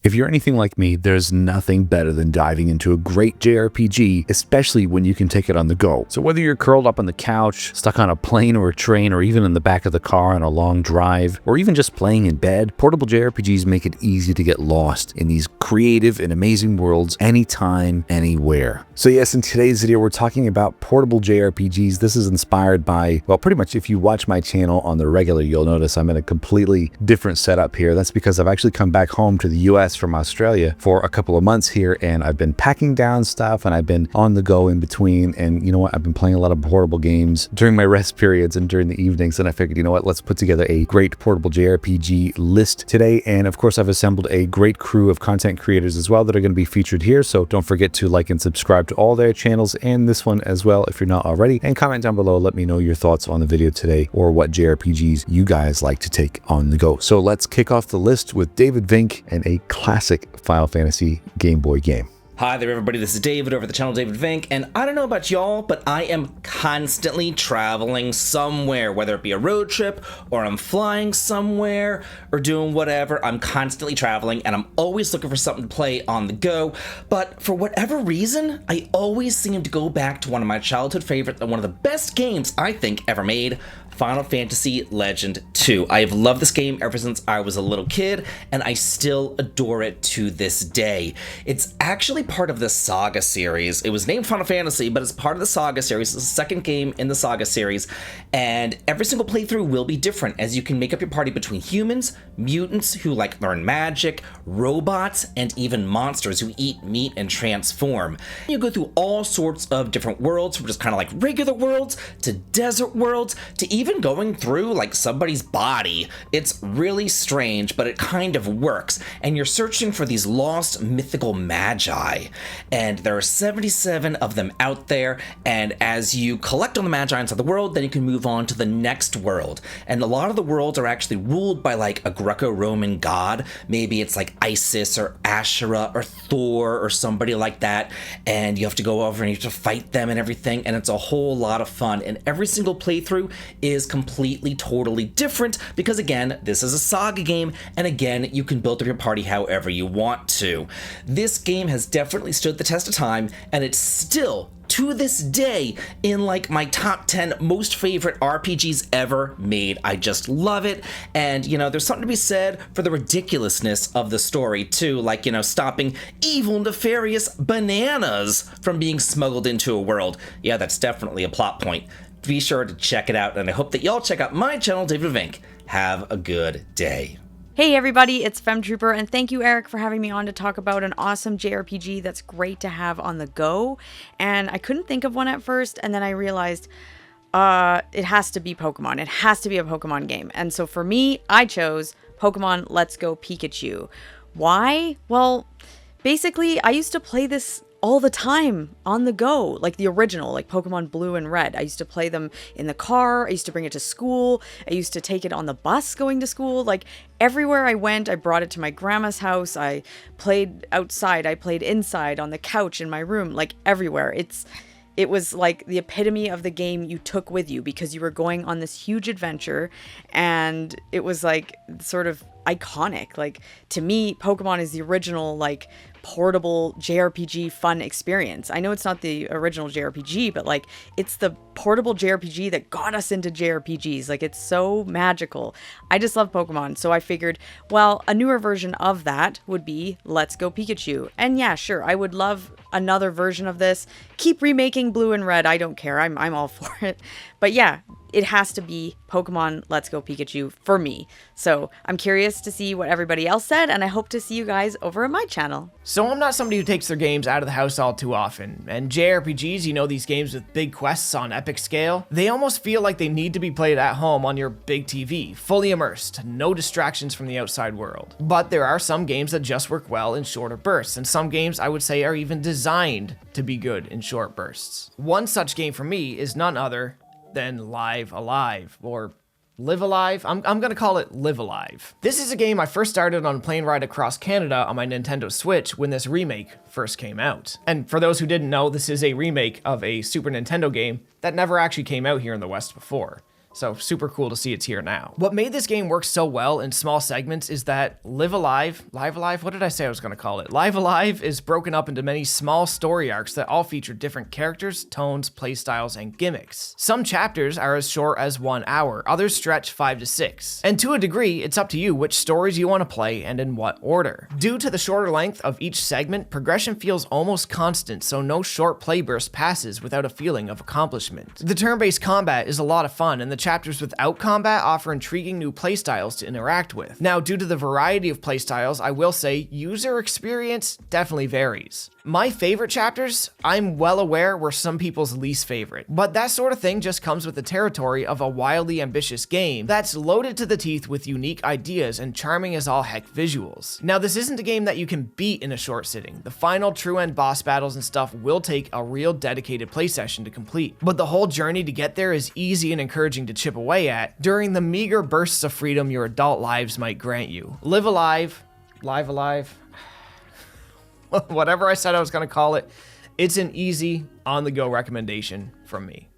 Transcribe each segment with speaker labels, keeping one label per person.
Speaker 1: If you're anything like me, there's nothing better than diving into a great JRPG, especially when you can take it on the go. So whether you're curled up on the couch, stuck on a plane or a train, or even in the back of the car on a long drive, or even just playing in bed, portable JRPGs make it easy to get lost in these creative and amazing worlds anytime, anywhere. So yes, in today's video, we're talking about portable JRPGs. This is inspired by, well, pretty much if you watch my channel on the regular, you'll notice I'm in a completely different setup here. That's because I've actually come back home to the US from Australia for a couple of months here, and I've been packing down stuff and I've been on the go in between. And you know what? I've been playing a lot of portable games during my rest periods and during the evenings. And I figured, you know what? Let's put together a great portable JRPG list today. And of course, I've assembled a great crew of content creators as well that are going to be featured here. So don't forget to like and subscribe to all their channels and this one as well if you're not already. And comment down below. Let me know your thoughts on the video today or what JRPGs you guys like to take on the go. So let's kick off the list with David Vink and a classic Final Fantasy Game Boy game.
Speaker 2: Hi there everybody, this is David over at the channel David Vink, and I don't know about y'all, but I am constantly traveling somewhere, whether it be a road trip, or I'm flying somewhere, or doing whatever. I'm constantly traveling, and I'm always looking for something to play on the go, but for whatever reason, I always seem to go back to one of my childhood favorites and one of the best games I think ever made, Final Fantasy Legend 2. I have loved this game ever since I was a little kid, and I still adore it to this day. It's actually part of the Saga series. It was named Final Fantasy, but it's part of the Saga series. It's the second game in the Saga series, and every single playthrough will be different, as you can make up your party between humans, mutants who learn magic, robots, and even monsters who eat meat and transform. You go through all sorts of different worlds, from just kind of like regular worlds, to desert worlds, to even going through somebody's body. It's really strange, but it kind of works. And you're searching for these lost mythical magi. And there are 77 of them out there. And as you collect on the magi inside the world, then you can move on to the next world. And a lot of the worlds are actually ruled by a Greco-Roman god. Maybe it's Isis or Asherah or Thor or somebody like that. And you have to go over and you have to fight them and everything. And it's a whole lot of fun. And every single playthrough is completely, totally different because, again, this is a Saga game, and again, you can build up your party however you want to. This game has definitely stood the test of time, and it's still, to this day, in my top 10 most favorite RPGs ever made. I just love it, and there's something to be said for the ridiculousness of the story too, stopping evil nefarious bananas from being smuggled into a world. Yeah, that's definitely a plot point. Be sure to check it out, and I hope that y'all check out my channel, David Vink. Have a good day.
Speaker 3: Hey everybody, it's FemTrooper, and thank you, Eric, for having me on to talk about an awesome JRPG that's great to have on the go. And I couldn't think of one at first, and then I realized it has to be Pokemon. It has to be a Pokemon game. And so for me, I chose Pokemon Let's Go Pikachu. Why? Well, basically, I used to play this all the time on the go, the original, Pokemon Blue and Red. I used to play them in the car. I used to bring it to school. I used to take it on the bus going to school. Everywhere I went, I brought it to my grandma's house. I played outside. I played inside on the couch in my room, everywhere. It was the epitome of the game you took with you because you were going on this huge adventure, and it was sort of iconic. To me, Pokemon is the original portable JRPG fun experience. I know it's not the original JRPG, but it's the portable JRPG that got us into JRPGs. It's so magical. I just love Pokemon, so I figured, well, a newer version of that would be Let's Go Pikachu. And yeah, sure, I would love another version of this. Keep remaking Blue and Red, I don't care. I'm all for it. But yeah, it has to be Pokemon Let's Go Pikachu for me. So I'm curious to see what everybody else said, and I hope to see you guys over at my channel.
Speaker 4: So I'm not somebody who takes their games out of the house all too often, and JRPGs, these games with big quests on epic scale, they almost feel like they need to be played at home on your big TV, fully immersed, no distractions from the outside world. But there are some games that just work well in shorter bursts, and some games I would say are even designed to be good in short bursts. One such game for me is none other than Live Alive, or Live Alive? I'm gonna call it Live Alive. This is a game I first started on a plane ride across Canada on my Nintendo Switch when this remake first came out. And for those who didn't know, this is a remake of a Super Nintendo game that never actually came out here in the West before. So super cool to see it's here now. What made this game work so well in small segments is that Live Alive, what did I say I was going to call it? Live Alive is broken up into many small story arcs that all feature different characters, tones, playstyles, and gimmicks. Some chapters are as short as 1 hour, others stretch 5 to 6. And to a degree, it's up to you which stories you want to play and in what order. Due to the shorter length of each segment, progression feels almost constant, so no short play burst passes without a feeling of accomplishment. The turn-based combat is a lot of fun, and the chapters without combat offer intriguing new playstyles to interact with. Now, due to the variety of playstyles, I will say user experience definitely varies. My favorite chapters, I'm well aware, were some people's least favorite, but that sort of thing just comes with the territory of a wildly ambitious game that's loaded to the teeth with unique ideas and charming as all heck visuals. Now, this isn't a game that you can beat in a short sitting. The final true end boss battles and stuff will take a real dedicated play session to complete, but the whole journey to get there is easy and encouraging to chip away at during the meager bursts of freedom your adult lives might grant you. Live Alive, whatever I said I was going to call it, it's an easy, on-the-go recommendation from me.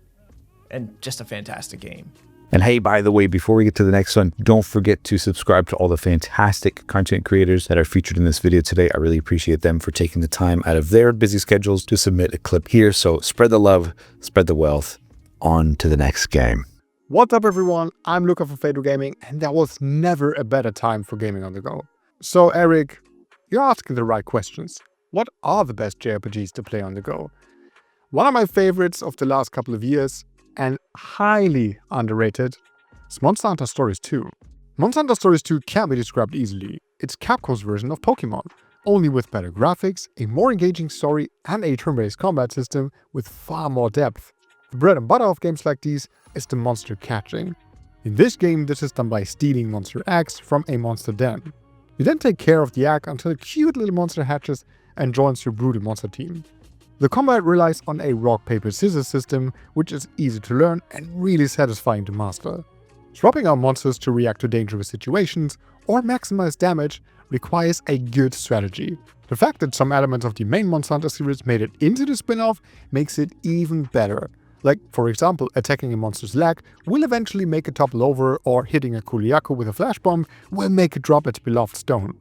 Speaker 4: And just a fantastic game.
Speaker 1: And hey, by the way, before we get to the next one, don't forget to subscribe to all the fantastic content creators that are featured in this video today. I really appreciate them for taking the time out of their busy schedules to submit a clip here. So spread the love, spread the wealth. On to the next game.
Speaker 5: What's up everyone, I'm Luca from Fader Gaming, and there was never a better time for gaming on the go. So Eric, you're asking the right questions. What are the best JRPGs to play on the go? One of my favorites of the last couple of years, and highly underrated, is Monster Hunter Stories 2. Monster Hunter Stories 2 can be described easily. It's Capcom's version of Pokemon, only with better graphics, a more engaging story, and a turn-based combat system with far more depth. The bread and butter of games like these is the monster catching. In this game, this is done by stealing monster eggs from a monster den. You then take care of the egg until a cute little monster hatches and joins your brutal monster team. The combat relies on a rock, paper, scissors system, which is easy to learn and really satisfying to master. Swapping out monsters to react to dangerous situations or maximize damage requires a good strategy. The fact that some elements of the main Monster Hunter series made it into the spin-off makes it even better. Like, for example, attacking a monster's leg will eventually make it topple over, or hitting a Kuliaku with a flash bomb will make it drop its beloved stone.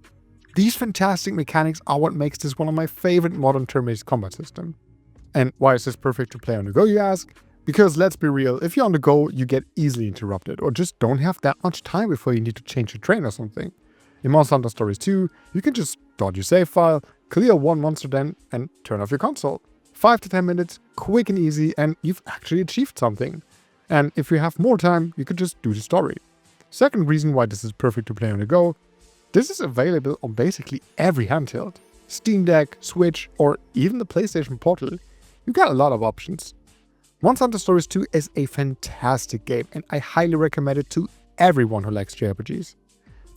Speaker 5: These fantastic mechanics are what makes this one of my favorite modern turn-based combat systems. And why is this perfect to play on the go, you ask? Because let's be real, if you're on the go, you get easily interrupted, or just don't have that much time before you need to change your train or something. In Monster Hunter Stories 2, you can just start your save file, clear one monster den, and turn off your console. 5 to 10 minutes, quick and easy, and you've actually achieved something. And if you have more time, you could just do the story. Second reason why this is perfect to play on the go, this is available on basically every handheld. Steam Deck, Switch, or even the PlayStation Portal. You got a lot of options. Monster Hunter Stories 2 is a fantastic game, and I highly recommend it to everyone who likes JRPGs.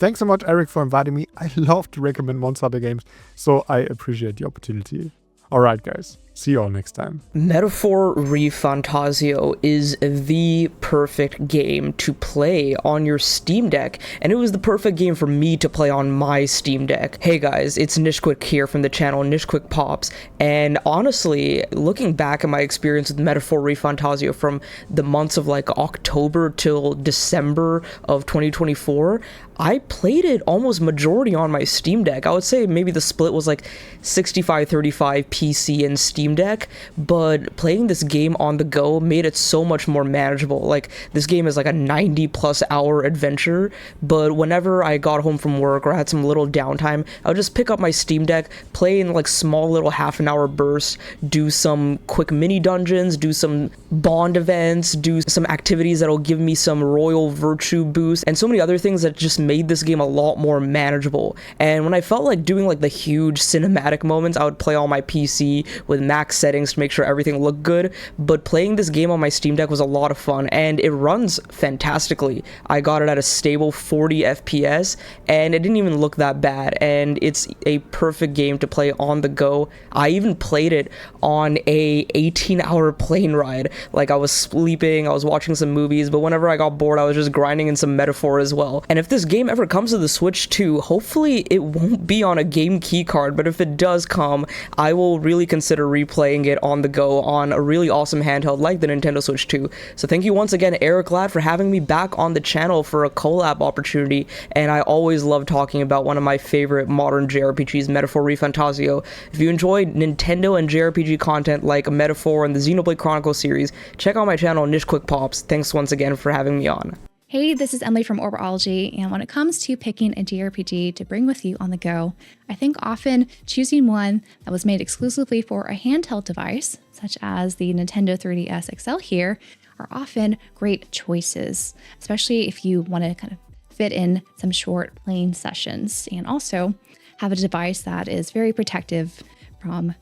Speaker 5: Thanks so much, Eric, for inviting me. I love to recommend Monster Hunter games, so I appreciate the opportunity. Alright guys, see you all next time.
Speaker 6: Metaphor Refantasio is the perfect game to play on your Steam Deck, and it was the perfect game for me to play on my Steam Deck. Hey guys, it's Nishquick here from the channel Nishquick Pops, and honestly, looking back at my experience with Metaphor Refantasio from the months of like October till December of 2024, I played it almost majority on my Steam Deck. I would say maybe the split was like 65-35 PC and Steam Deck, but playing this game on the go made it so much more manageable. Like, this game is like a 90+ hour adventure, but whenever I got home from work or had some little downtime, I would just pick up my Steam Deck, play in like small little half-an-hour bursts, do some quick mini dungeons, do some bond events, do some activities that'll give me some royal virtue boost, and so many other things that just made this game a lot more manageable. And when I felt like doing like the huge cinematic moments, I would play on my PC with max settings to make sure everything looked good, but playing this game on my Steam Deck was a lot of fun, and it runs fantastically. I got it at a stable 40 FPS, and it didn't even look that bad, and it's a perfect game to play on the go. I even played it on a 18-hour plane ride. Like, I was sleeping, I was watching some movies, but whenever I got bored, I was just grinding in some Metaphor as well. And if this game ever comes to the Switch too, hopefully it won't be on a game key card, but if it does come, I will really consider replaying playing it on the go on a really awesome handheld like the Nintendo Switch 2. So thank you once again, Erek Lad, for having me back on the channel for a collab opportunity, and I always love talking about one of my favorite modern JRPGs, Metaphor Refantasio. If you enjoyed Nintendo and JRPG content like Metaphor and the Xenoblade Chronicles series, check out my channel, Niche Quick Pops. Thanks once again for having me on.
Speaker 7: Hey, this is Emily from Orbitology, and when it comes to picking a JRPG to bring with you on the go, I think often choosing one that was made exclusively for a handheld device, such as the Nintendo 3DS XL here, are often great choices, especially if you want to kind of fit in some short playing sessions and also have a device that is very protective from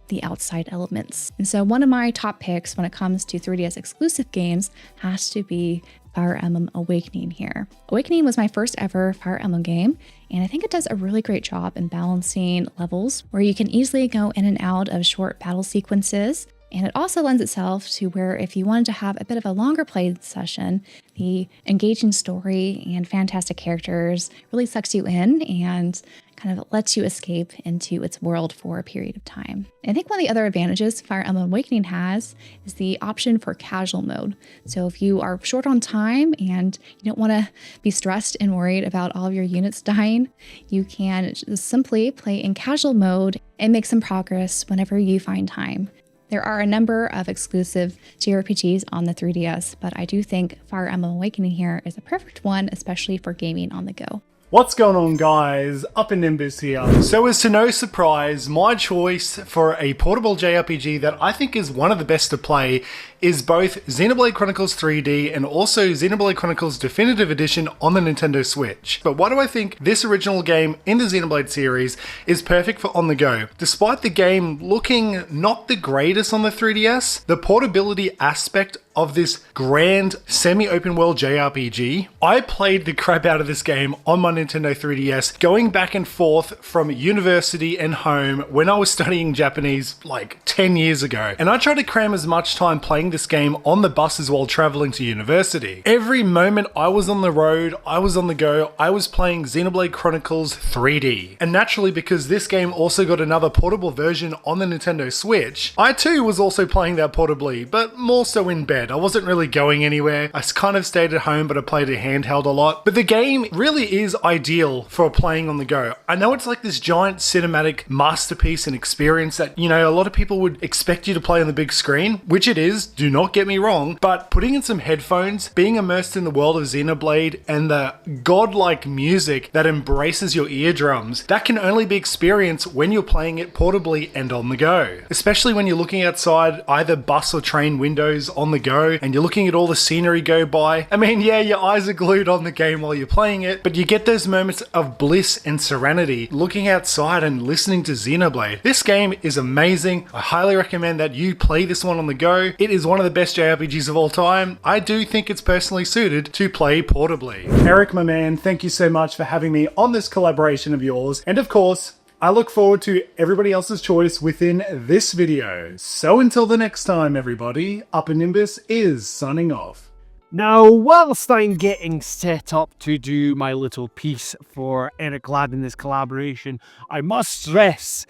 Speaker 7: the outside elements. And so one of my top picks when it comes to 3DS exclusive games has to be Fire Emblem Awakening here. Awakening was my first ever Fire Emblem game, and I think it does a really great job in balancing levels where you can easily go in and out of short battle sequences. And it also lends itself to where if you wanted to have a bit of a longer play session, the engaging story and fantastic characters really sucks you in and kind of lets you escape into its world for a period of time. And I think one of the other advantages Fire Emblem Awakening has is the option for casual mode. So if you are short on time and you don't want to be stressed and worried about all of your units dying, you can just simply play in casual mode and make some progress whenever you find time. There are a number of exclusive JRPGs on the 3DS, but I do think Fire Emblem Awakening here is a perfect one, especially for gaming on the go.
Speaker 8: What's going on, guys? Up in Nimbus here. So as to no surprise, my choice for a portable JRPG that I think is one of the best to play is both Xenoblade Chronicles 3D and also Xenoblade Chronicles Definitive Edition on the Nintendo Switch. But why do I think this original game in the Xenoblade series is perfect for on the go? Despite the game looking not the greatest on the 3DS, the portability aspect of this grand semi-open world JRPG, I played the crap out of this game on my Nintendo 3DS, going back and forth from university and home when I was studying Japanese like 10 years ago. And I tried to cram as much time playing this game on the buses while traveling to university. Every moment I was on the road, I was on the go, I was playing Xenoblade Chronicles 3D. And naturally, because this game also got another portable version on the Nintendo Switch, I too was also playing that portably, but more so in bed. I wasn't really going anywhere. I kind of stayed at home, but I played it handheld a lot. But the game really is ideal for playing on the go. I know it's like this giant cinematic masterpiece and experience that, you know, a lot of people would expect you to play on the big screen, which it is, do not get me wrong, but putting in some headphones, being immersed in the world of Xenoblade and the godlike music that embraces your eardrums, that can only be experienced when you're playing it portably and on the go. Especially when you're looking outside either bus or train windows on the go and you're looking at all the scenery go by. I mean, yeah, your eyes are glued on the game while you're playing it, but you get those moments of bliss and serenity looking outside and listening to Xenoblade. This game is amazing. I highly recommend that you play this one on the go. It is one of the best JRPGs of all time. I do think it's personally suited to play portably. Erek, my man, thank you so much for having me on this collaboration of yours. And of course, I look forward to everybody else's choice within this video. So until the next time, everybody, Upper Nimbus is signing off.
Speaker 9: Now, whilst I'm getting set up to do my little piece for Erek Lad in this collaboration, I must stress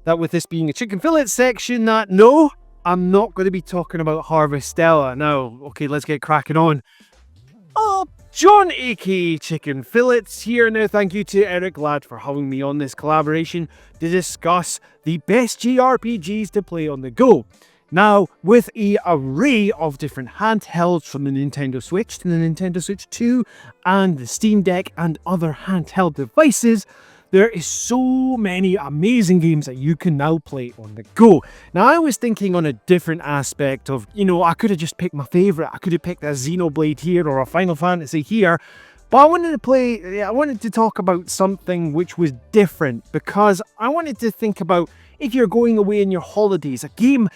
Speaker 9: that with this being a chicken fillet section, that no, I'm not going to be talking about Harvestella. Now, okay, let's get cracking on. John aka Chicken Fillets here. Now, thank you to Erek Lad for having me on this collaboration to discuss the best JRPGs to play on the go. Now, with an array of different handhelds from the Nintendo Switch to the Nintendo Switch 2 and the Steam Deck and other handheld devices, there is so many amazing games that you can now play on the go. Now, I was thinking on a different aspect of, you know, I could have just picked my favorite. I could have picked a Xenoblade here or a Final Fantasy here. But I wanted to talk about something which was different, because I wanted to think about if you're going away on your holidays, a game,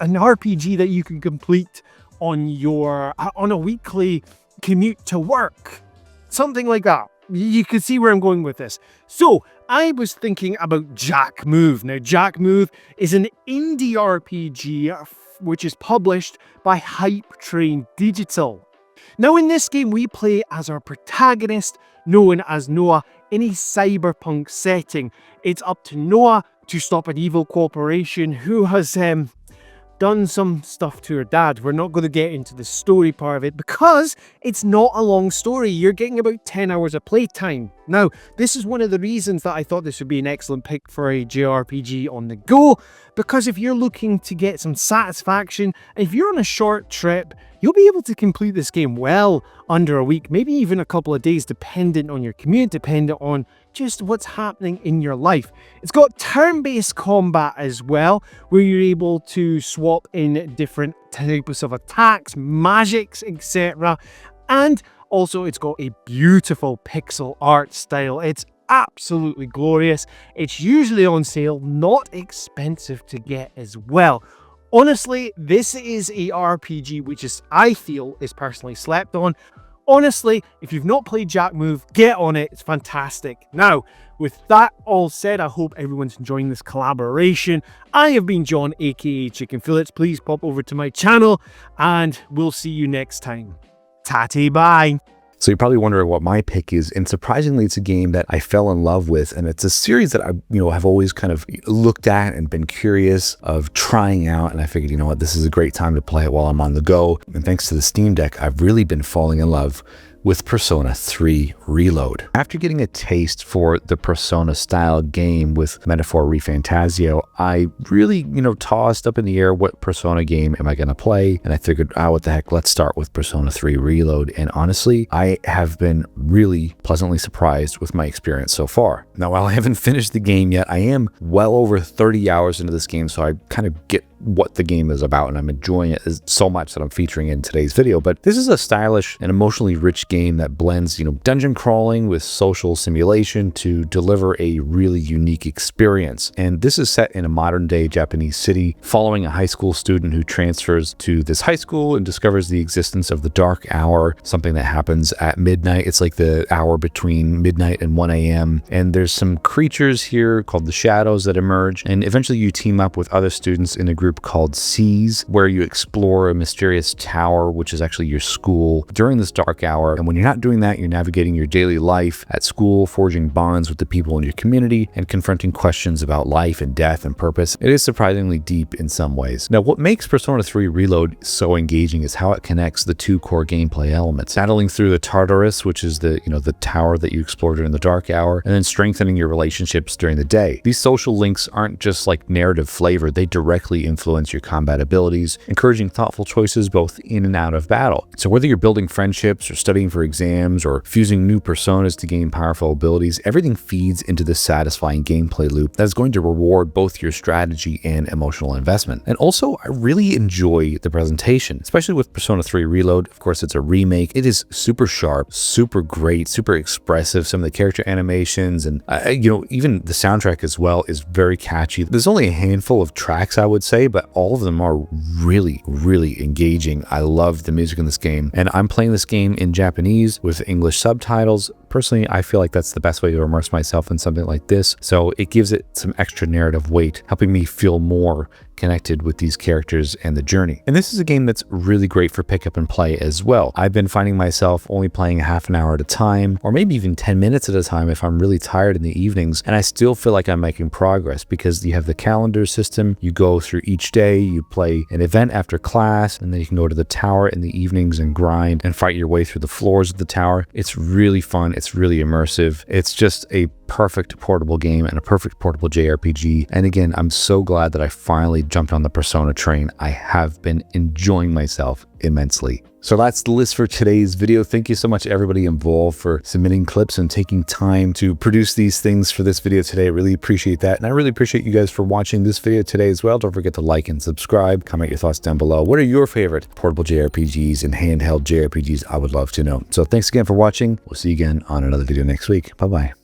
Speaker 9: an RPG that you can complete on a weekly commute to work. Something like that. You can see where I'm going with this. So, I was thinking about Jack Move. Now, Jack Move is an indie RPG which is published by Hype Train Digital. Now, in this game, we play as our protagonist, known as Noah, in a cyberpunk setting. It's up to Noah to stop an evil corporation who has done some stuff to her dad. We're not going to get into the story part of it because it's not a long story. You're getting about 10 hours of playtime. Now, this is one of the reasons that I thought this would be an excellent pick for a JRPG on the go, because if you're looking to get some satisfaction, if you're on a short trip, you'll be able to complete this game well under a week, maybe even a couple of days, dependent on your commute, dependent on just what's happening in your life. It's got turn-based combat as well, where you're able to swap in different types of attacks, magics, etc. And also it's got a beautiful pixel art style. It's absolutely glorious. It's usually on sale, not expensive to get as well. Honestly, this is a RPG which is, I feel, is personally slept on. Honestly, if you've not played Jack Move, get on it. It's fantastic. Now, with that all said, I hope everyone's enjoying this collaboration. I have been John, aka Chicken Fillets. Please pop over to my channel and we'll see you next time. Tatty bye.
Speaker 1: So you're probably wondering what my pick is, and surprisingly, it's a game that I fell in love with, and it's a series that I, have always kind of looked at and been curious of trying out, and I figured, you know what, this is a great time to play it while I'm on the go, and thanks to the Steam Deck, I've really been falling in love with Persona 3 Reload. After getting a taste for the Persona style game with Metaphor Refantasio, I really, tossed up in the air what Persona game am I going to play, and I figured, what the heck, let's start with Persona 3 Reload, and honestly, I have been really pleasantly surprised with my experience so far. Now, while I haven't finished the game yet, I am well over 30 hours into this game, so I kind of get what the game is about, and I'm enjoying it so much that I'm featuring it in today's video. But this is a stylish and emotionally rich game that blends, dungeon crawling with social simulation to deliver a really unique experience. And this is set in a modern day Japanese city, following a high school student who transfers to this high school and discovers the existence of the dark hour, something that happens at midnight. It's like the hour between midnight and 1 a.m. And there's some creatures here called the Shadows that emerge, and eventually you team up with other students in a group called Seas, where you explore a mysterious tower, which is actually your school, during this dark hour. And when you're not doing that, you're navigating your daily life at school, forging bonds with the people in your community, and confronting questions about life and death and purpose. It is surprisingly deep in some ways. Now, what makes Persona 3 Reload so engaging is how it connects the two core gameplay elements. Battling through the Tartarus, which is the tower that you explore during the dark hour, and then strengthening your relationships during the day. These social links aren't just like narrative flavor, they directly influence your combat abilities, encouraging thoughtful choices both in and out of battle. So whether you're building friendships or studying for exams or fusing new personas to gain powerful abilities, everything feeds into this satisfying gameplay loop that is going to reward both your strategy and emotional investment. And also, I really enjoy the presentation, especially with Persona 3 Reload. Of course, it's a remake. It is super sharp, super great, super expressive. Some of the character animations and, even the soundtrack as well is very catchy. There's only a handful of tracks, I would say, but all of them are really, really engaging. I love the music in this game, and I'm playing this game in Japanese with English subtitles. Personally, I feel like that's the best way to immerse myself in something like this, so it gives it some extra narrative weight, helping me feel more connected with these characters and the journey. And this is a game that's really great for pick up and play as well. I've been finding myself only playing half an hour at a time, or maybe even 10 minutes at a time if I'm really tired in the evenings, and I still feel like I'm making progress because you have the calendar system. You go through each day, you play an event after class, and then you can go to the tower in the evenings and grind and fight your way through the floors of the tower. It's really fun. It's really immersive. It's just a perfect portable game and a perfect portable JRPG. And again, I'm so glad that I finally jumped on the Persona train. I have been enjoying myself immensely. So that's the list for today's video. Thank you so much everybody involved for submitting clips and taking time to produce these things for this video today. I really appreciate that. And I really appreciate you guys for watching this video today as well. Don't forget to like and subscribe. Comment your thoughts down below. What are your favorite portable JRPGs and handheld JRPGs? I would love to know. So thanks again for watching. We'll see you again on another video next week. Bye-bye.